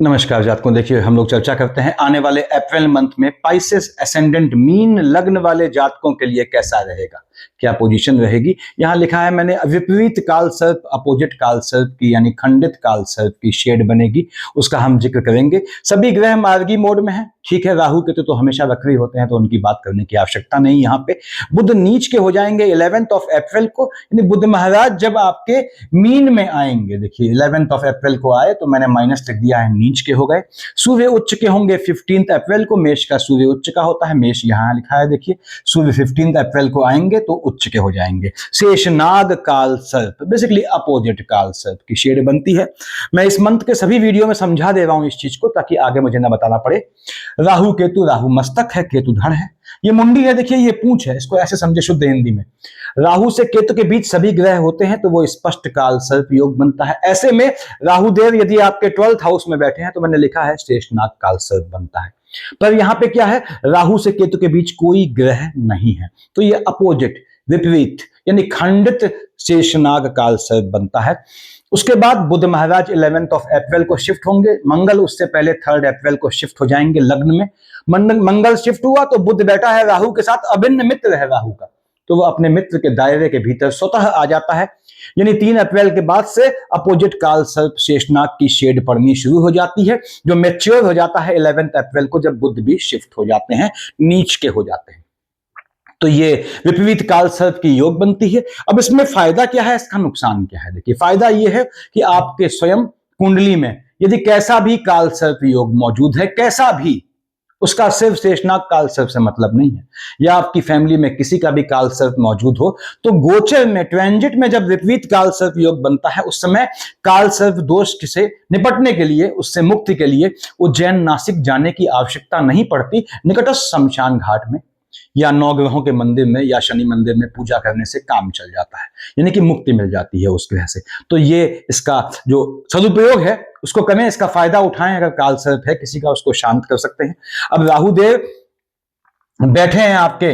नमस्कार जातकों, देखिए हम लोग चर्चा करते हैं आने वाले अप्रैल मंथ में पाइसेस एसेंडेंट मीन लग्न वाले जातकों के लिए कैसा रहेगा, क्या पोजीशन रहेगी। यहां लिखा है मैंने विपरीत काल सर्प, अपोजिट काल सर्प की यानी खंडित काल सर्प की शेड बनेगी, उसका हम जिक्र करेंगे। सभी ग्रह मार्गी मोड में है, ठीक है। राहु केतु तो हमेशा वक्री होते हैं तो उनकी बात करने की आवश्यकता नहीं। यहाँ पे बुध नीच के हो जाएंगे 11 अप्रैल को, यानी बुध महाराज जब आपके मीन में आएंगे, देखिए 11 अप्रैल को आए तो मैंने माइनस लिख दिया है, नीच के हो गए। सूर्य उच्च के होंगे 15 अप्रैल को, मेष का सूर्य उच्च का होता है, मेष यहां लिखा है देखिए। सूर्य 15 अप्रैल को आएंगे तो उच्च के हो जाएंगे। शेषनाग काल सर्प, बेसिकली अपोजिट काल सर्प की शेड बनती है। मैं इस मंथ के सभी वीडियो में समझा दे रहा हूं इस चीज को, ताकि आगे मुझे ना बताना पड़े। राहु केतु, राहु मस्तक है, केतु धड़ है, ये मुंडी है, देखिए ये पूंछ है, इसको ऐसे समझे शुद्ध हिंदी में। राहु से केतु के बीच सभी ग्रह होते हैं तो वो स्पष्ट काल सर्प योग बनता है। ऐसे में राहु देव यदि आपके 12th हाउस में बैठे हैं तो मैंने लिखा है शेषनाग काल सर्प बनता है। पर यहां पे क्या है, राहु से केतु के बीच कोई ग्रह नहीं है तो ये अपोजिट, विपरीत यानी खंडित शेषनाग काल सर्प बनता है। उसके बाद बुध महाराज 11 अप्रैल को शिफ्ट होंगे, मंगल उससे पहले 3 अप्रैल को शिफ्ट हो जाएंगे लग्न में। मंगल शिफ्ट हुआ तो बुध बैठा है राहु के साथ, अभिन्न मित्र है राहु का, तो वो अपने मित्र के दायरे के भीतर स्वतः आ जाता है। यानी 3 अप्रैल के बाद से अपोजिट काल सर्प शेषनाग की शेड पड़नी शुरू हो जाती है, जो मैच्योर हो जाता है 11 अप्रैल को, जब बुध भी शिफ्ट हो जाते हैं, नीच के हो जाते हैं। तो ये विपरीत काल सर्प की योग बनती है। अब इसमें फायदा क्या है, इसका नुकसान क्या है। देखिए फायदा ये है कि आपके स्वयं कुंडली में यदि कैसा भी काल सर्प योग मौजूद है, कैसा भी, उसका सिर्फ शेषनाग काल सर्प से मतलब नहीं है, या आपकी फैमिली में किसी का भी काल सर्प मौजूद हो, तो गोचर में ट्रांजिट में जब विपरीत काल सर्प योग बनता है उस समय काल सर्प दोष से निपटने के लिए, उससे मुक्ति के लिए उज्जैन नासिक जाने की आवश्यकता नहीं पड़ती। निकटस्थ शमशान घाट में या नवग्रहों के मंदिर में या शनि मंदिर में पूजा करने से काम चल जाता है, यानी कि मुक्ति मिल जाती है उस ग्रह से। तो ये इसका जो सदुपयोग है उसको करें, इसका फायदा उठाएं। अगर काल सर्प है किसी का, उसको शांत कर सकते हैं। अब राहु देव बैठे हैं आपके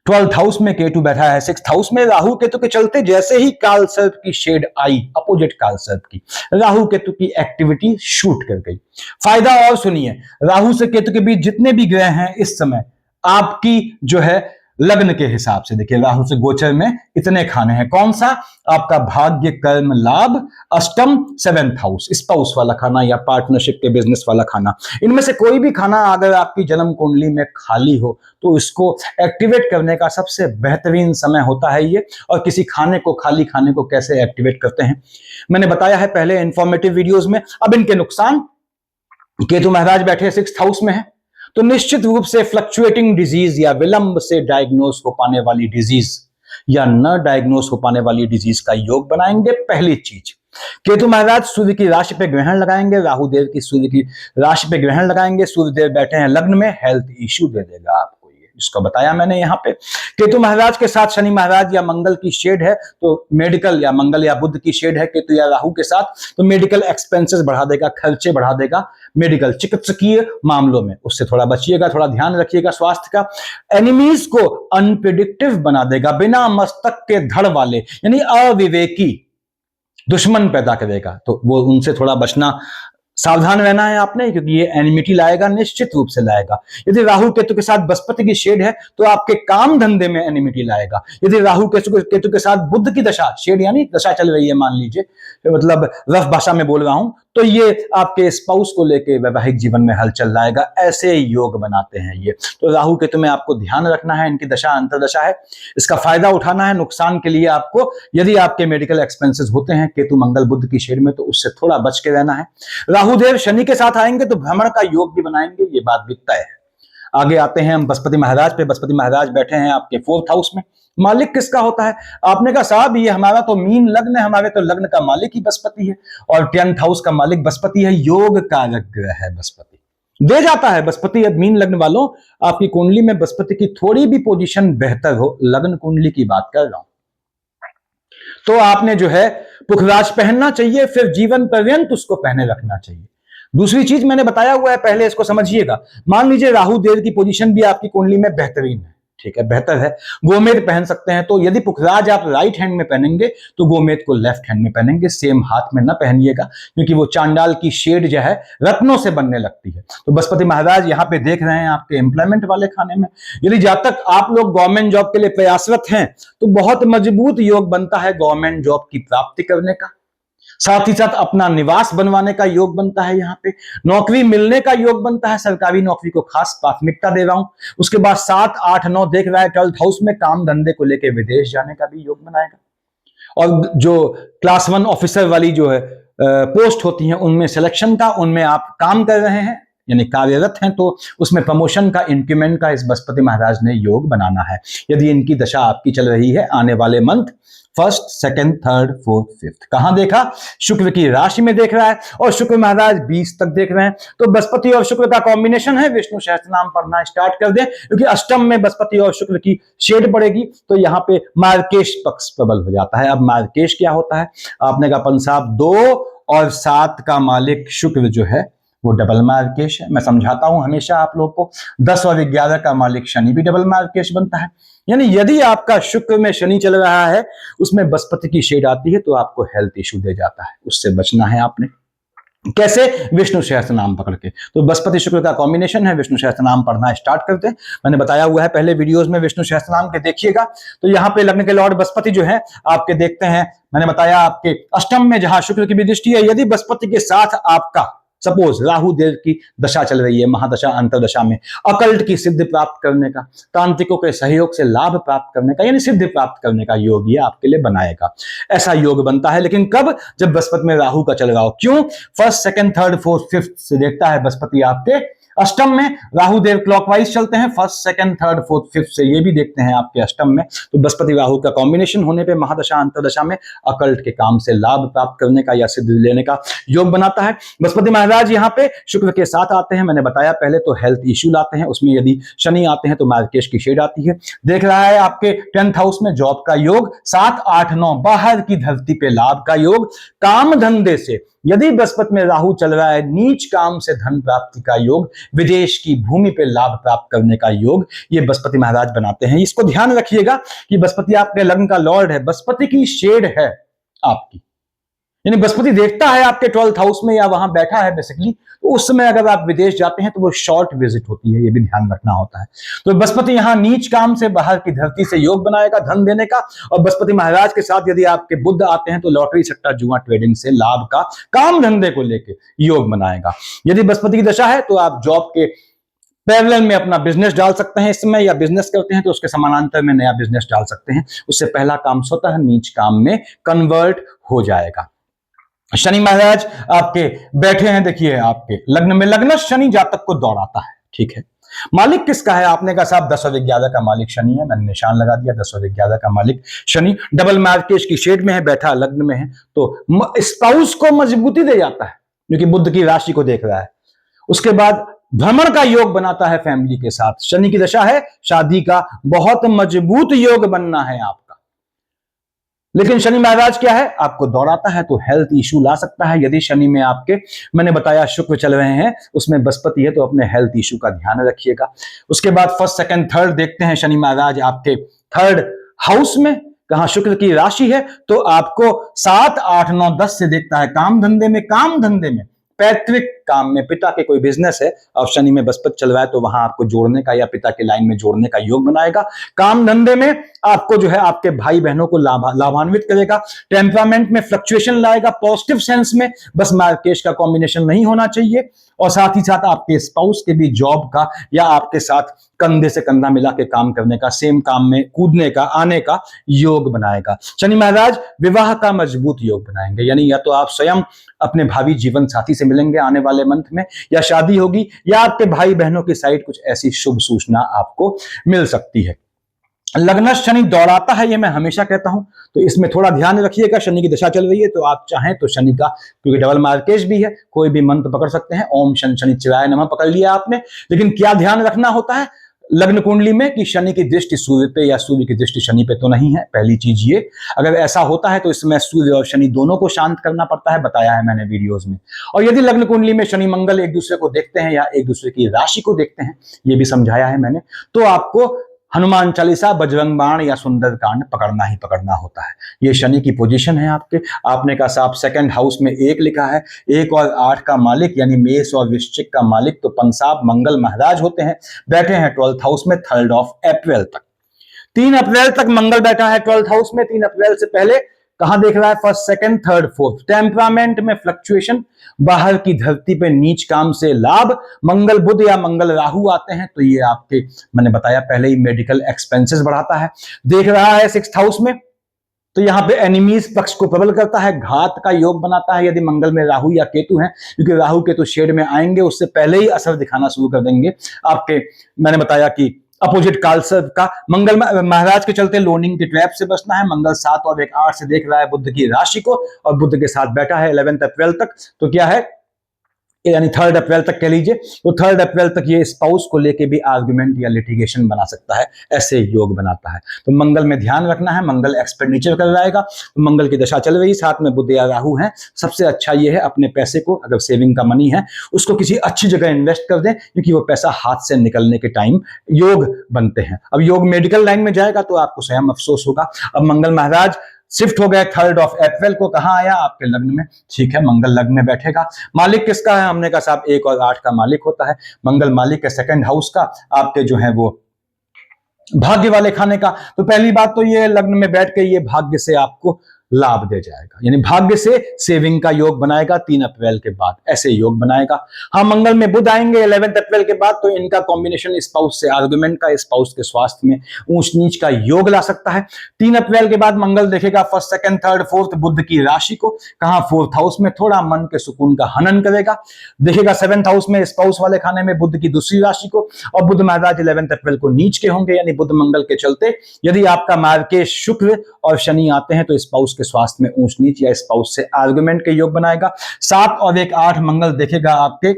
12th हाउस में, केतु बैठा है 6th हाउस में। राहु केतु के चलते जैसे ही काल सर्प की शेड आई, अपोजिट काल सर्प की, राहु केतु की एक्टिविटी शूट कर गई। फायदा और सुनिए, राहु से केतु के बीच जितने भी ग्रह हैं इस समय आपकी जो है लग्न के हिसाब से, देखिए राहु से गोचर में इतने खाने हैं। कौन सा, आपका भाग्य कर्म लाभ अष्टम 7th हाउस, स्पाउस वाला खाना या पार्टनरशिप के बिजनेस वाला खाना, इनमें से कोई भी खाना अगर आपकी जन्म कुंडली में खाली हो तो इसको एक्टिवेट करने का सबसे बेहतरीन समय होता है ये। और किसी खाने को, खाली खाने को कैसे एक्टिवेट करते हैं मैंने बताया है पहले इंफॉर्मेटिव वीडियोस में। अब इनके नुकसान, केतु महाराज बैठे 6th हाउस में है तो निश्चित रूप से फ्लक्चुएटिंग डिजीज या विलंब से डायग्नोस हो पाने वाली डिजीज या न डायग्नोस हो पाने वाली डिजीज का योग बनाएंगे। पहली चीज, केतु महाराज सूर्य की राशि पे ग्रहण लगाएंगे, राहु देव की सूर्य की राशि पे ग्रहण लगाएंगे। सूर्य देव बैठे हैं लग्न में, हेल्थ इश्यू दे देगा आपको, इसको बताया मैंने यहाँ पे। केतु महाराज के साथ शनि महाराज या मंगल की शेड है तो मेडिकल, या मंगल या बुध की शेड है केतु या राहु के साथ, तो मेडिकल एक्सपेंसेस बढ़ा देगा, खर्चे बढ़ा देगा मेडिकल चिकित्सकीय मामलों में, उससे थोड़ा बचिएगा, थोड़ा ध्यान रखिएगा स्वास्थ्य का। एनिमीज को अनप्रिडिक्टिव बना देगा, बिना मस्तक के धड़ वाले यानी अविवेकी दुश्मन पैदा करेगा, तो वो उनसे थोड़ा बचना, सावधान रहना है आपने, क्योंकि ये एनिमिटी लाएगा, निश्चित रूप से लाएगा। यदि राहु केतु के साथ बृहस्पति की शेड है तो आपके काम धंधे में एनिमिटी लाएगा। यदि राहु केतु के साथ बुध की दशा, शेड यानी दशा चल रही है मान लीजिए, मतलब रफ भाषा में बोल रहा हूं, तो ये आपके स्पाउस को लेके वैवाहिक जीवन में हलचल लाएगा। ऐसे योग बनाते हैं ये। तो राहु केतु में आपको ध्यान रखना है, इनकी दशा अंतरदशा है, इसका फायदा उठाना है। नुकसान के लिए आपको, यदि आपके मेडिकल एक्सपेंसेस होते हैं केतु मंगल बुध की शेड में, तो उससे थोड़ा बच के रहना है। राहु देव शनि के साथ आएंगे तो भ्रमण का योग भी बनाएंगे, ये बात भी तय है। आगे आते हैं हम बृहस्पति महाराज पे। बृहस्पति महाराज बैठे हैं आपके 4th हाउस में। मालिक किसका होता है, आपने कहा साहब ये हमारा तो मीन लग्न है, हमारे तो लग्न का मालिक ही बृहस्पति है और 10th हाउस का मालिक बृहस्पति है, योग कारक ग्रह है बृहस्पति, दे जाता है बृहस्पति। मीन लग्न वालों, आपकी कुंडली में बृहस्पति की थोड़ी भी पोजीशन बेहतर हो, लग्न कुंडली की बात कर रहा हूं, तो आपने जो है पुखराज पहनना चाहिए, फिर जीवन पर्यंत उसको पहने रखना चाहिए। दूसरी चीज मैंने बताया हुआ है पहले, इसको समझिएगा। मान लीजिए राहु देव की पोजीशन भी आपकी कुंडली में बेहतरीन है, ठीक है, बेहतर है। गोमेद पहन सकते हैं, तो यदि पुखराज आप राइट हैंड में पहनेंगे तो गोमेद को लेफ्ट हैंड में पहनेंगे, सेम हाथ में ना पहनिएगा, क्योंकि वो चांडाल की शेड जो है रत्नों से बनने लगती है। तो बृहस्पति महाराज यहाँ पे देख रहे हैं आपके एम्प्लॉयमेंट वाले खाने में। यदि जब तक आप लोग गवर्नमेंट जॉब के लिए प्रयासरत हैं तो बहुत मजबूत योग बनता है गवर्नमेंट जॉब की प्राप्ति करने का। साथ ही साथ अपना निवास बनवाने का योग बनता है, यहाँ पे नौकरी मिलने का योग बनता है, सरकारी नौकरी को खास प्राथमिकता दे रहा हूं। उसके बाद 7, 8, 9 देख रहा है 12th हाउस में, काम धंधे को लेकर विदेश जाने का भी योग बनाएगा। और जो क्लास 1 ऑफिसर वाली जो है पोस्ट होती है उनमें सिलेक्शन का, उनमें आप काम कर रहे हैं यानी कार्यरत हैं, तो उसमें प्रमोशन का, इंक्रीमेंट का इस बृहस्पति महाराज ने योग बनाना है। यदि इनकी दशा आपकी चल रही है आने वाले month 1st, 2nd, 3rd, 4th, 5th, कहां देखा? शुक्र की राशि में देख रहा है, और शुक्र महाराज 20 तक देख रहे हैं। तो बृहस्पति और शुक्र का कॉम्बिनेशन है, विष्णु सहस्त्र नाम पढ़ना स्टार्ट कर दें, क्योंकि अष्टम में बृहस्पति और शुक्र की शेड पड़ेगी तो यहां पे मार्केश पक्ष प्रबल हो जाता है। अब मार्केश क्या होता है? आपने कहा पंसाब 2 और 7 का मालिक शुक्र जो है वो डबल मार्केश है। मैं समझाता हूं हमेशा आप लोग को, 10 और 11 का मालिक शनि भी डबल मार्केश बनता है। यानी यदि आपका शुक्र में शनि चल रहा है, उसमें बृहस्पति की शेड आती है, तो आपको हेल्थ इश्यू दे जाता है, उससे बचना है आपने। कैसे? विष्णु सहस्त्र नाम पकड़ के। तो बृहस्पति शुक्र का कॉम्बिनेशन है, विष्णु सहस्त्र नाम पढ़ना स्टार्ट करते हैं। मैंने बताया हुआ है पहले वीडियोस में, विष्णु सहस्त्र नाम के देखिएगा। तो यहाँ पे लग्न के लॉर्ड बृहस्पति जो है आपके देखते हैं, मैंने बताया आपके अष्टम में जहां शुक्र की भी दृष्टि है, यदि बृहस्पति के साथ आपका सपोज राहु देव की दशा चल रही है, महादशा अंतरदशा में, अकल्ट की सिद्धि प्राप्त करने का, तांत्रिकों के सहयोग से लाभ प्राप्त करने का, यानी सिद्धि प्राप्त करने का योग ये आपके लिए बनाएगा। ऐसा योग बनता है, लेकिन कब? जब बृहस्पति में राहु का चल रहा हो। क्यों? 1st, 2nd, 3rd, 4th, 5th से देखता है बृहस्पति आपके अष्टम में, राहु देव क्लॉकवाइज चलते हैं 1st, 2nd, 3rd, 4th, 5th से, ये भी देखते हैं आपके अष्टम में। तो बृहस्पति राहु का कॉम्बिनेशन होने पे महादशा अंतरदशा में अकल्ट के काम से लाभ प्राप्त करने का या सिद्धि लेने का योग बनाता है। बृहस्पति महाराज यहाँ पे शुक्र के साथ आते हैं, मैंने बताया पहले, तो हेल्थ इश्यू लाते हैं। उसमें यदि शनि आते हैं तो मार्केश की शेड आती है। देख रहा है आपके 10th हाउस में जॉब का योग, 7, 8, 9 बाहर की धरती पे लाभ का योग, काम धंधे से यदि बृहस्पति में राहु चल रहा है, नीच काम से धन प्राप्ति का योग, विदेश की भूमि पे लाभ प्राप्त करने का योग, ये बृहस्पति महाराज बनाते हैं। इसको ध्यान रखिएगा कि बृहस्पति आपके लग्न का लॉर्ड है, बृहस्पति की शेड है आपकी, यानी बृहस्पति देखता है आपके 12th हाउस में या वहां बैठा है बेसिकली, तो उस समय अगर आप विदेश जाते हैं तो वो शॉर्ट विजिट होती है, ये भी ध्यान रखना होता है। तो बृहस्पति यहां नीच काम से बाहर की धरती से योग बनाएगा धन देने का, और बृहस्पति महाराज के साथ यदि आपके बुध आते हैं तो लॉटरी सट्टा जुआ ट्रेडिंग से लाभ का, काम धंधे को लेकर योग बनाएगा। यदि बृहस्पति की दशा है तो आप जॉब के पैरेलल में अपना बिजनेस डाल सकते हैं इस समय, या बिजनेस करते हैं तो उसके समानांतर में नया बिजनेस डाल सकते हैं, उससे पहला काम स्वतः नीच काम में कन्वर्ट हो जाएगा। शनि महाराज आपके बैठे हैं, देखिए आपके लग्न में, लग्न शनि जातक को दौड़ाता है, ठीक है। मालिक किसका है? आपने कहा साहब 10 और 11 का मालिक शनि है, मैंने निशान लगा दिया, 10 और 11 का मालिक शनि डबल मार्केश की शेड में है, बैठा लग्न में है, तो स्पाउस को मजबूती दे जाता है, क्योंकि बुध की राशि को देख रहा है। उसके बाद भ्रमण का योग बनाता है फैमिली के साथ। शनि की दशा है, शादी का बहुत मजबूत योग बनना है आपका। लेकिन शनि महाराज क्या है? आपको दौड़ाता है, तो हेल्थ इश्यू ला सकता है। यदि शनि में आपके, मैंने बताया शुक्र चल रहे हैं, उसमें बृहस्पति है, तो अपने हेल्थ इश्यू का ध्यान रखिएगा। उसके बाद 1st, 2nd, 3rd देखते हैं शनि महाराज आपके 3rd हाउस में, कहां शुक्र की राशि है, तो आपको 7, 8, 9, 10 से देखता है काम धंधे में, काम धंधे में, पैतृक काम में, पिता के कोई बिजनेस है और शनि में बृहस्पति चल रहा है, तो वहां आपको जोड़ने का या पिता के लाइन में जोड़ने का योग बनाएगा। काम धंधे में आपको जो है आपके भाई बहनों को लाभान्वित करेगा। टेम्परामेंट में फ्लक्चुएशन लाएगा पॉजिटिव सेंस में, बस मार्केश का कॉम्बिनेशन नहीं होना चाहिए। और साथ ही साथ आपके स्पाउस के भी जॉब का या आपके साथ कंधे से कंधा मिला के काम करने का, सेम काम में कूदने का, आने का योग बनाएगा। शनि महाराज विवाह का मजबूत योग बनाएंगे, यानी या तो आप स्वयं अपने भावी जीवन साथी से मिलेंगे आने वाले मंथ में, या शादी होगी, या आपके भाई बहनों की साइड कुछ ऐसी शुभ सूचना आपको मिल सकती है। लग्न शनि दौड़ाता है, ये मैं हमेशा कहता हूं, तो इसमें थोड़ा ध्यान रखिएगा। शनि की दशा चल रही है तो आप चाहें तो शनि का, क्योंकि डबल मार्केश भी है, कोई भी मंत्र पकड़ सकते हैं, ओम शनि शनिश्चराय नमः पकड़ लिया आपने। लेकिन क्या ध्यान रखना होता है लग्न कुंडली में कि शनि की दृष्टि सूर्य पे या सूर्य की दृष्टि शनि पे तो नहीं है, पहली चीज ये। अगर ऐसा होता है तो इसमें सूर्य और शनि दोनों को शांत करना पड़ता है, बताया है मैंने वीडियोस में। और यदि लग्न कुंडली में शनि मंगल एक दूसरे को देखते हैं या एक दूसरे की राशि को देखते हैं, ये भी समझाया है मैंने, तो आपको हनुमान चालीसा, बजरंग बाण या सुंदरकांड पकड़ना ही पकड़ना होता है। ये शनि की पोजीशन है आपके। आपने कहा साहब सेकंड हाउस में एक लिखा है, 1 और 8 का मालिक यानी मेष और वृश्चिक का मालिक तो पंसाब मंगल महाराज होते हैं, बैठे हैं 12th हाउस में 3 अप्रैल तक। 3 अप्रैल तक मंगल बैठा है 12th हाउस में। 3 अप्रैल से पहले कहां देख रहा है? First, second, third, fourth. Temperament में फ्लक्चुएशन, बाहर की धरती पे नीच काम से लाभ, मंगल बुध या मंगल राहु आते हैं तो ये आपके, मैंने बताया पहले ही, मेडिकल एक्सपेंसेस बढ़ाता है। देख रहा है 6th हाउस में तो यहां पे एनिमीज पक्ष को प्रबल करता है, घात का योग बनाता है यदि मंगल में राहु या केतु हैं, क्योंकि राहु केतु शेड में आएंगे उससे पहले ही असर दिखाना शुरू कर देंगे आपके। मैंने बताया कि अपोजिट कालसर्प का मंगल महाराज के चलते लोनिंग की ट्रैप से बचना है। मंगल 7 और 1 8 से देख रहा है बुध की राशि को और बुध के साथ बैठा है 11th अप्रैल तक। तो क्या है, यानी 3 अप्रैल तक कह लीजिए, तो 3 अप्रैल तक ये स्पाउस को लेके भी आर्गुमेंट या लिटिगेशन बना सकता है, ऐसे योग बनाता है। तो मंगल में ध्यान रखना है, मंगल एक्सपेंडिचर कर जाएगा, तो मंगल की दशा चल रही, साथ में बुध या राहु है। सबसे अच्छा ये है अपने पैसे को, अगर सेविंग का मनी है उसको किसी अच्छी जगह इन्वेस्ट कर दें, क्योंकि वो पैसा हाथ से निकलने के टाइम योग बनते हैं। अब योग मेडिकल लाइन में जाएगा तो आपको स्वयं अफसोस होगा। अब मंगल महाराज शिफ्ट हो गए 3 अप्रैल को, कहां आया? आपके लग्न में। ठीक है, मंगल लग्न में बैठेगा। मालिक किसका है? हमने कहा साहब 1 और 8 का मालिक होता है। मंगल मालिक है सेकंड हाउस का, आपके जो है वो भाग्य वाले खाने का। तो पहली बात तो ये लग्न में बैठ के ये भाग्य से आपको लाभ दे जाएगा, यानी भाग्य से सेविंग का योग बनाएगा 3 अप्रैल के बाद, ऐसे योग बनाएगा। हाँ, मंगल में बुध आएंगे 11th अप्रैल के बाद, तो इनका कॉम्बिनेशन स्पाउस से आर्गुमेंट का, स्पाउस के स्वास्थ्य में ऊंच नीच का योग ला सकता है। 3 अप्रैल के बाद मंगल देखेगा फर्स्ट, सेकंड, थर्ड, फोर्थ बुध की राशि को, कहां? 4th हाउस में, थोड़ा मन के सुकून का हनन करेगा। देखेगा 7th हाउस में स्पाउस वाले खाने में बुध की दूसरी राशि को, और बुध महाराज 11th अप्रैल को नीच के होंगे, यानी बुध मंगल के चलते यदि आपका मार्केश शुक्र और शनि आते हैं तो स्पाउस के स्वास्थ्य में ऊंच नीच या स्पाउस से आर्गुमेंट के योग बनाएगा। 7 और 1 8 मंगल देखेगा आपके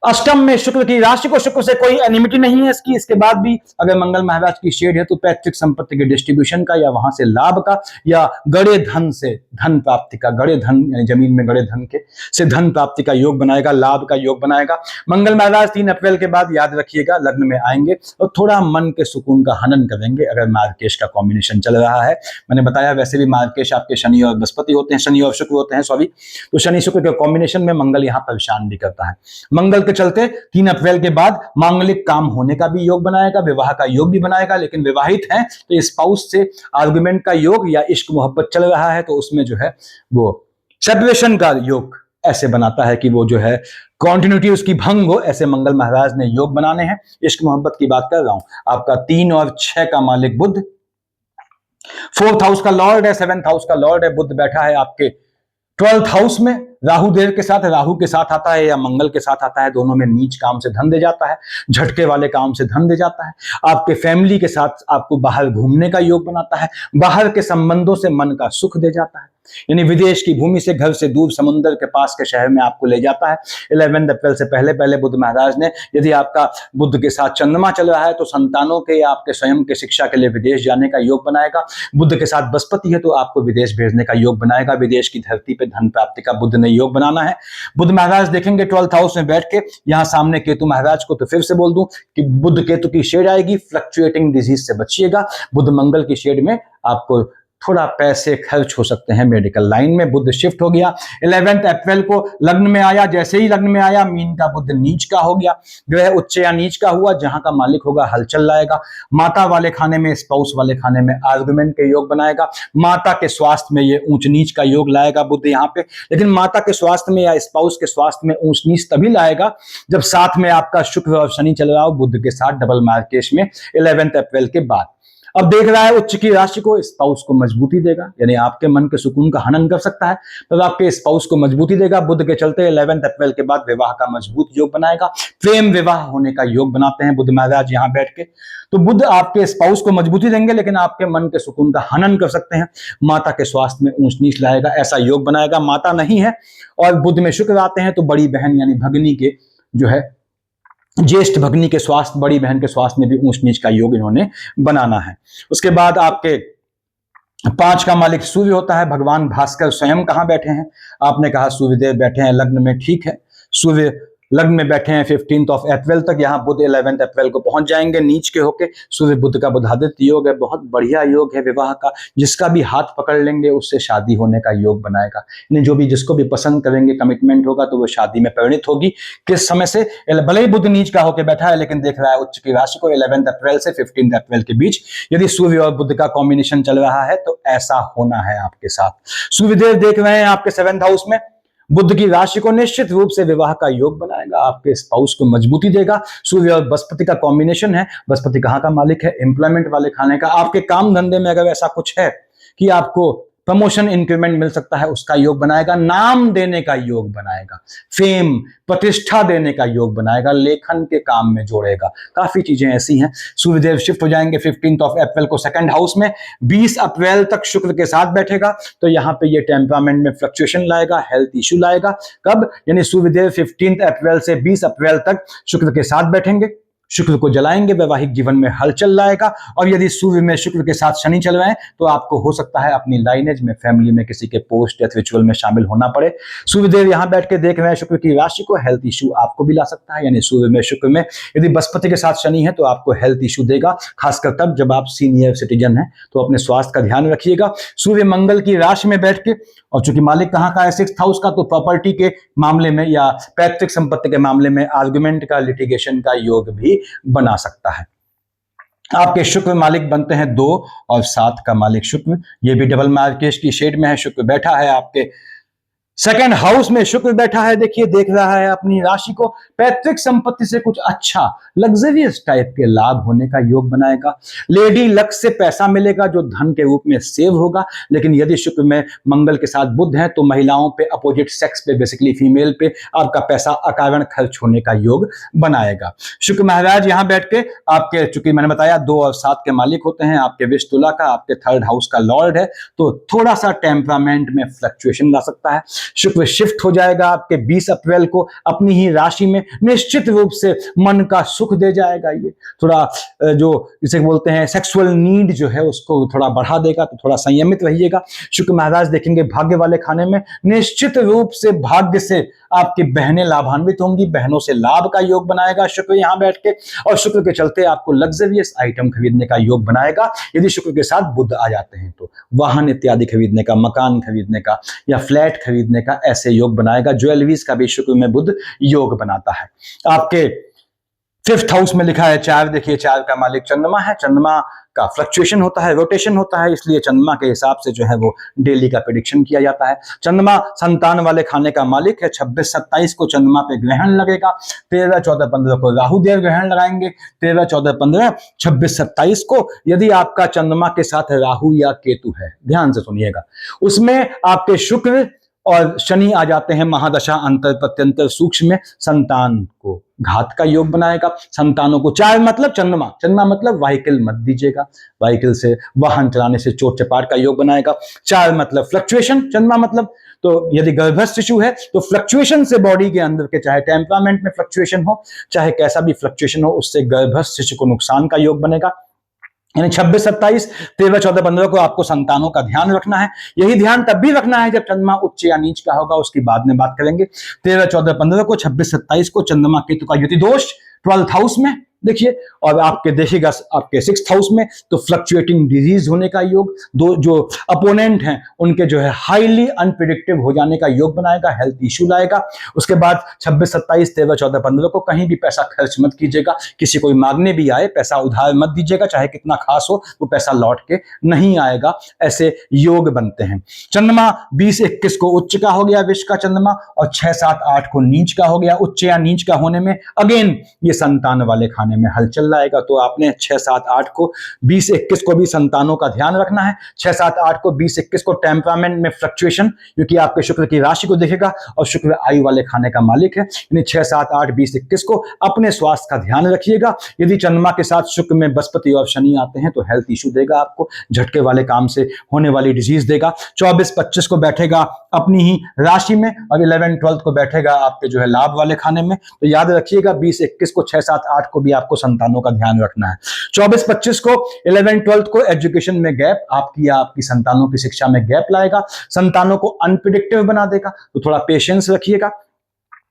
अष्टम में शुक्र की राशि को, शुक्र से कोई एनिमिटी नहीं है इसकी। इसके बाद भी अगर मंगल महाराज की शेड है तो पैतृक संपत्ति के डिस्ट्रीब्यूशन का या वहां से लाभ का या गड़े धन से धन प्राप्ति का, गड़े धन यानी जमीन में गड़े धन के से धन प्राप्ति का योग बनाएगा, लाभ का योग बनाएगा। मंगल महाराज 3 अप्रैल के बाद याद रखिएगा लग्न में आएंगे और थोड़ा मन के सुकून का हनन करेंगे अगर मार्केश का कॉम्बिनेशन चल रहा है। मैंने बताया वैसे भी मार्केश आपके शनि और बृहस्पति होते हैं, शनि और शुक्र होते हैं, सॉरी। तो शनि शुक्र के कॉम्बिनेशन में मंगल यहां परेशान भी करता है। मंगल के चलते 3 अप्रैल के बाद मांगलिक काम होने का भी योग बनाएगा, विवाह का योग भी बनाएगा। लेकिन विवाहित हैं तो स्पाउस से आर्गुमेंट का योग या इश्क मोहब्बत चल रहा है तो उसमें जो है वो सेपरेशन का योग ऐसे बनाता है कि वो जो है कंटिन्यूटी उसकी भंग हो, ऐसे मंगल महाराज ने योग बनाने हैं। इश्क मोहब्बत की बात कर रहा हूं। आपका 3 और 6 का मालिक बुध, 4th हाउस का लॉर्ड है, 7th हाउस का लॉर्ड है, बुध बैठा है आपके 12th हाउस में। राहु देव के साथ, राहु के साथ आता है या मंगल के साथ आता है, दोनों में नीच काम से धन दे जाता है, झटके वाले काम से धन दे जाता है। आपके फैमिली के साथ आपको बाहर घूमने का योग बनाता है, बाहर के संबंधों से मन का सुख दे जाता है, यानी विदेश की भूमि से, घर से दूर, समुद्र के पास के शहर में आपको ले जाता है। 11 अप्रैल से पहले पहले बुध महाराज ने, यदि आपका बुध के साथ चंद्रमा चल रहा है तो संतानों के या आपके स्वयं के शिक्षा के लिए विदेश जाने का योग बनाएगा। बुध के साथ बृहस्पति है तो आपको विदेश भेजने का योग बनाएगा, विदेश की धरती पे धन प्राप्ति का बुध ने योग बनाना है। बुध महाराज देखेंगे 12th हाउस में बैठ के, यहां सामने केतु महाराज को। तो फिर से बोल दूं कि बुध केतु की शेड आएगी, फ्लक्चुएटिंग डिजीज से बचिएगा। बुध मंगल की शेड में आपको थोड़ा पैसे खर्च हो सकते हैं मेडिकल लाइन में। बुध शिफ्ट हो गया 11 अप्रैल को, लग्न में आया। जैसे ही लग्न में आया मीन का बुध नीच का हो गया, ग्रह उच्च या नीच का हुआ, जहां का मालिक होगा हलचल लाएगा। माता वाले खाने में, स्पाउस वाले खाने में आर्गुमेंट के योग बनाएगा। माता के स्वास्थ्य में ये ऊंच नीच का योग लाएगा बुध यहाँ पे। लेकिन माता के स्वास्थ्य में या स्पाउस के स्वास्थ्य में ऊंच नीच तभी लाएगा जब साथ में आपका शुक्र और शनि चल रहा हो बुध के साथ डबल मार्केश में 11 अप्रैल के बाद। अब देख रहा है उच्च की राशि को, स्पाउस को मजबूती देगा, यानी आपके मन के सुकून का हनन कर सकता है, तो आपके स्पाउस को मजबूती देगा। बुध के चलते 11 अप्रैल के बाद विवाह का मजबूत योग बनाएगा, प्रेम विवाह होने का योग बनाते हैं बुध महाराज यहां बैठ के। तो बुध आपके स्पाउस को मजबूती देंगे, लेकिन आपके मन के सुकून का हनन कर सकते हैं। माता के स्वास्थ्य में ऊंच नीच लाएगा, ऐसा योग बनाएगा। माता नहीं है और बुध में शुक्र आते हैं तो बड़ी बहन यानी भगनी के जो है ज्येष्ठ भगनी के स्वास्थ्य, बड़ी बहन के स्वास्थ्य में भी ऊंच नीच का योग इन्होंने बनाना है। उसके बाद आपके 5 का मालिक सूर्य होता है। भगवान भास्कर स्वयं कहां बैठे हैं? आपने कहा सूर्यदेव बैठे हैं लग्न में, ठीक है। सूर्य लग्न में बैठे हैं 15 अप्रैल तक, यहाँ बुध 11 अप्रैल को पहुंच जाएंगे नीच के होके। सूर्य बुध का बुधादित्य योग है, बहुत बढ़िया योग है विवाह का। जिसका भी हाथ पकड़ लेंगे उससे शादी होने का योग बनाएगा। यानी जो भी जिसको भी पसंद करेंगे, कमिटमेंट होगा तो वो शादी में परिणित होगी। किस समय से? भले ही बुध नीच का होकर बैठा है लेकिन देख रहा है उच्च की राशि को 11 अप्रैल से 15 अप्रैल के बीच। यदि सूर्य और बुध का कॉम्बिनेशन चल रहा है तो ऐसा होना है आपके साथ। सूर्यदेव देख रहे हैं आपके 7th हाउस में, बुध की राशि को निश्चित रूप से विवाह का योग बनाएगा, आपके स्पाउस को मजबूती देगा। सूर्य और बृहस्पति का कॉम्बिनेशन है। बृहस्पति कहाँ का मालिक है? एम्प्लॉयमेंट वाले खाने का। आपके काम धंधे में अगर ऐसा कुछ है कि आपको प्रमोशन इंक्रीमेंट मिल सकता है, उसका योग बनाएगा। नाम देने का योग बनाएगा, फेम प्रतिष्ठा देने का योग बनाएगा, लेखन के काम में जोड़ेगा। काफी चीजें ऐसी हैं। सूर्यदेव शिफ्ट हो जाएंगे 15 अप्रैल को 2nd हाउस में। 20 अप्रैल तक शुक्र के साथ बैठेगा, तो यहाँ पे ये टेम्परामेंट में फ्लक्चुएशन लाएगा, हेल्थ इश्यू लाएगा। कब? यानी सूर्यदेव 15 अप्रैल से 20 अप्रैल तक शुक्र के साथ बैठेंगे, शुक्र को जलाएंगे, वैवाहिक जीवन में हलचल लाएगा। और यदि सूर्य में शुक्र के साथ शनि चल रहे हैं तो आपको हो सकता है अपनी लाइनेज में, फैमिली में किसी के पोस्ट डेथ रिचुअल में शामिल होना पड़े। सूर्यदेव यहां बैठ के देख रहे हैं शुक्र की राशि को, हेल्थ इशू आपको भी ला सकता है। यानी सूर्य में शुक्र में यदि बृहस्पति के साथ शनि है तो आपको हेल्थ इशू देगा, खासकर तब जब आप सीनियर सिटीजन हैं, तो अपने स्वास्थ्य का ध्यान रखिएगा। सूर्य मंगल की राशि में बैठ के, और चूंकि मालिक कहां का है? 6th हाउस का, तो प्रॉपर्टी के मामले में या पैतृक संपत्ति के मामले में आर्गुमेंट का, लिटिगेशन का योग भी बना सकता है। आपके शुक्र मालिक बनते हैं 2 और 7 का मालिक शुक्र, ये भी डबल मार्केश की शेड में है। शुक्र बैठा है आपके 2nd हाउस में, शुक्र बैठा है, देखिए देख रहा है अपनी राशि को। पैतृक संपत्ति से कुछ अच्छा लग्जरियस टाइप के लाभ होने का योग बनाएगा। लेडी लक से पैसा मिलेगा जो धन के रूप में सेव होगा। लेकिन यदि शुक्र में मंगल के साथ बुध है तो महिलाओं पे, अपोजिट सेक्स पे, बेसिकली फीमेल पे आपका पैसा अकारण खर्च होने का योग बनाएगा। शुक्र महाराज यहां बैठ के आपके, चूंकि मैंने बताया 2 और 7 के मालिक होते हैं, आपके विष तुला का, आपके 3rd हाउस का लॉर्ड है, तो थोड़ा सा टेम्परामेंट में फ्लक्चुएशन ला सकता है। शुक्र शिफ्ट हो जाएगा आपके 20 अप्रैल को अपनी ही राशि में, निश्चित रूप से मन का सुख दे जाएगा। ये थोड़ा जो इसे बोलते हैं सेक्सुअल नीड जो है उसको थोड़ा बढ़ा देगा, तो थोड़ा संयमित रहिएगा। शुक्र महाराज देखेंगे भाग्य वाले खाने में, निश्चित रूप से भाग्य से आपकी बहनें लाभान्वित होंगी, बहनों से लाभ का योग बनाएगा शुक्र यहां बैठ के। और शुक्र के चलते आपको लग्जरियस आइटम खरीदने का योग बनाएगा। यदि शुक्र के साथ बुध आ जाते हैं तो वाहन इत्यादि खरीदने का, मकान खरीदने का या फ्लैट खरीदने का ऐसे योग बनाएगा। ज्वेलरीज का भी शुक्र में बुध योग बनाता है। आपके 5th हाउस में लिखा है 4, देखिए 4 का मालिक चंद्रमा है। चंद्रमा का फ्लक्चुएशन होता है, रोटेशन होता है, इसलिए चंद्रमा के हिसाब से जो है वो डेली का प्रेडिक्शन किया जाता है। चंद्रमा संतान वाले खाने का मालिक है। 26-27 को चंद्रमा पे ग्रहण लगेगा। 13, 14, 15 को राहु देव ग्रहण लगाएंगे। 13, 14, 15, 26, 27 को यदि आपका चंद्रमा के साथ राहु या केतु है, ध्यान से सुनिएगा, उसमें आपके शुक्र और शनि आ जाते हैं महादशा अंतर प्रत्यंतर सूक्ष्म में, संतान को घात का योग बनाएगा। संतानों को 4 मतलब चंद्रमा, चंद्रमा मतलब व्हीकल मत दीजिएगा, व्हीकल से, वाहन चलाने से चोट चपाट का योग बनाएगा। 4 मतलब फ्लक्चुएशन, चंद्रमा मतलब, तो यदि गर्भस्थ शिशु है तो फ्लक्चुएशन से बॉडी के अंदर के, चाहे टेम्परामेंट में फ्लक्चुएशन हो, चाहे कैसा भी फ्लक्चुएशन हो, उससे गर्भस्थ शिशु को नुकसान का योग बनेगा। यानी 26, 27, 13, 14, 15 को आपको संतानों का ध्यान रखना है। यही ध्यान तब भी रखना है जब चंद्रमा उच्च या नीच का होगा, उसकी बाद में बात करेंगे। 13, 14, 15 को, 26, 27 को चंद्रमा केतु का युति दोष 12th हाउस में देखिए, और आपके देखिएगा आपके 6th हाउस में तो फ्लक्चुएटिंग डिजीज होने का योग, दो जो अपोनेंट हैं उनके जो है हाईली अनप्रिडिक्टिव हो जाने का योग बनाएगा, हेल्थ इश्यू लाएगा। उसके बाद 26, 27, 13, 14, 15 को कहीं भी पैसा खर्च मत कीजिएगा। किसी कोई मांगने भी आए पैसा उधार मत दीजिएगा, चाहे कितना खास हो, वो पैसा लौट के नहीं आएगा। ऐसे योग बनते हैं। चंद्रमा 20, 21 को उच्च का हो गया विश्व का चंद्रमा, और 6, 7, 8 को नीच का हो गया। उच्च या नीच का होने में अगेन ये संतान वाले खाने में हलचल लाएगा। तो आपने 6, 7, 8 को, 20, 21 को भी संतानों का ध्यान रखना है। 6, 7, 8 को, 20, 21 को टेम्परामेंट में फ्लक्चुएशन, क्योंकि आपके शुक्र की राशि को देखेगा और शुक्र आयु वाले खाने का मालिक है। यानी 6, 7, 8, 20, 21 को अपने स्वास्थ्य का ध्यान रखिएगा। यदि चंद्रमा के साथ शुक्र में बृहस्पति और शनि आते हैं तो हेल्थ इशू देगा, आपको झटके वाले काम से होने वाली डिजीज देगा। 24, 25 को बैठेगा अपनी ही राशि में, और 11, 12 को बैठेगा आपके जो है लाभ वाले खाने में। तो याद रखिएगा 20, 21 को, 6, 7, 8 को भी आपको संतानों का ध्यान रखना है। 24, 25 को, 11, 12 को एजुकेशन में गैप, आपकी या आपकी संतानों की शिक्षा में गैप लाएगा, संतानों को अनप्रिडिक्टिव बना देगा। तो थोड़ा पेशेंस रखिएगा।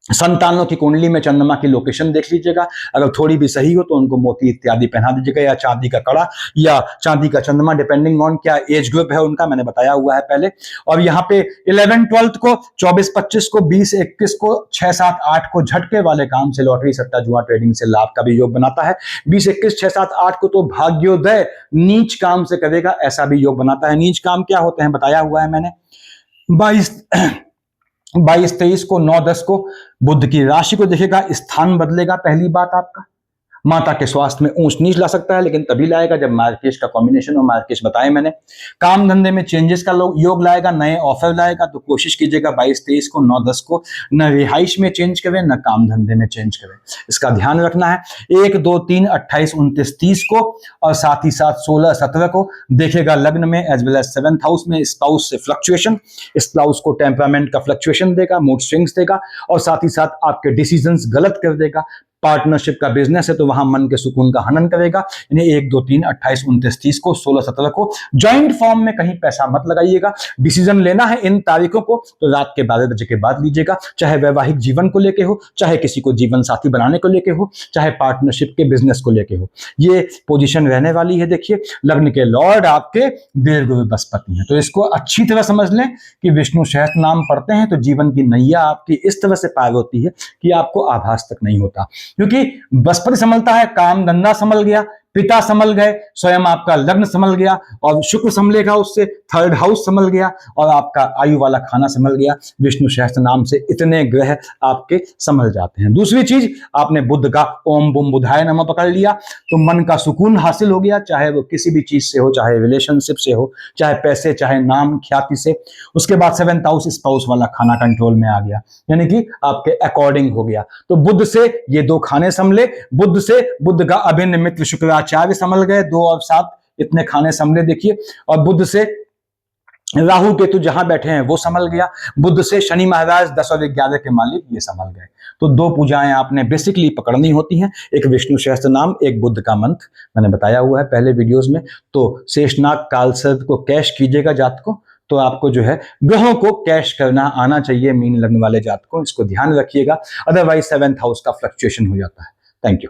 संतानों की कुंडली में चंद्रमा की लोकेशन देख लीजिएगा, अगर थोड़ी भी सही हो तो उनको मोती इत्यादि पहना दीजिएगा, या चांदी का कड़ा या चांदी का चंद्रमा, डिपेंडिंग ऑन क्या एज ग्रुप है उनका, मैंने बताया हुआ है पहले। और यहाँ पे 11-12 को, 24-25 को, 20-21 को, 6-7-8 को झटके वाले काम से, लॉटरी सट्टा जुआ ट्रेडिंग से लाभ का भी योग बनाता है। 20-21 6-7-8 को तो भाग्योदय नीच काम से करेगा, ऐसा भी योग बनाता है। नीच काम क्या होते हैं बताया हुआ है मैंने। 22-23 को, 9-10 को बुध की राशि को देखेगा, स्थान बदलेगा। पहली बात आपका माता के स्वास्थ्य में ऊंच नीच ला सकता है, लेकिन तभी लाएगा जब मार्केश का कॉम्बिनेशन हो। मार्केश बताए मैंने। काम धंधे में चेंजेस का योग लाएगा, नए ऑफर लाएगा, तो कोशिश कीजिएगा 22-23 को, 9-10 को न रिहाइश में चेंज करें न काम धंधे में चेंज करें, इसका ध्यान रखना है। 1, 2, 3, 28, 29, 30 को, और साथ ही साथ 16-17 को देखेगा लग्न में as well as 7th house में स्पाउस से फ्लक्चुएशन। स्पाउस को टेम्परामेंट का फ्लक्चुएशन देगा, मूड स्विंग्स देगा, और साथ ही साथ आपके डिसीजंस गलत कर देगा। पार्टनरशिप का बिजनेस है तो वहां मन के सुकून का हनन करेगा। यानी 1, 2, 3, 28, 29, 30 को, 16-17 को ज्वाइंट फॉर्म में कहीं पैसा मत लगाइएगा। डिसीजन लेना है इन तारीखों को तो रात के 12 बजे के बाद लीजिएगा, चाहे वैवाहिक जीवन को लेके हो, चाहे किसी को जीवन साथी बनाने को लेके हो, चाहे पार्टनरशिप के बिजनेस को लेके हो। ये पोजीशन रहने वाली है। देखिए, लग्न के लॉर्ड आपके देवगुरु बृहस्पति हैं, तो इसको अच्छी तरह समझ लें कि विष्णु सहस्त्र नाम पढ़ते हैं तो जीवन की नैया आपकी इस तरह से पार होती है कि आपको आभास तक नहीं होता, क्योंकि बृहस्पति संभलता है, काम धंधा संभल गया, पिता संभल गए, स्वयं आपका लग्न संभल गया, और शुक्र संभलेगा उससे, 3rd हाउस संभल गया, और आपका आयु वाला खाना संभल गया। विष्णु सहस्त्र नाम से इतने ग्रह आपके संभल जाते हैं। दूसरी चीज, आपने बुध का ओम बुम बुधाय नमः पकड़ लिया तो मन का सुकून हासिल हो गया, चाहे वो किसी भी चीज से हो, चाहे रिलेशनशिप से हो, चाहे पैसे, चाहे नाम ख्याति से। उसके बाद 7th हाउस स्पाउस वाला खाना कंट्रोल में आ गया, यानी कि आपके अकॉर्डिंग हो गया। तो बुध से ये 2 खाने संभले, बुध से बुध का अभिन्न मित्र शुक्राचार्य संभल गए, 2 और 7 इतने खाने संभले। देखिए, और बुध से राहु केतु जहां बैठे हैं वो संभल गया, बुध से शनि महाराज 10 और 11 के मालिक ये संभल गए। तो 2 पूजाएं आपने बेसिकली पकड़नी होती हैं, एक विष्णु सहस्त्र नाम, एक बुध का मंत्र, मैंने बताया हुआ है पहले वीडियोस में। तो शेषनाग कालसर्प को कैश कीजिएगा जातकों, तो आपको जो है ग्रहों को कैश करना आना चाहिए मीन लग्न वाले जातकों, इसको ध्यान रखिएगा, अदरवाइज 7th हाउस का फ्लक्चुएशन हो जाता है। Thank you.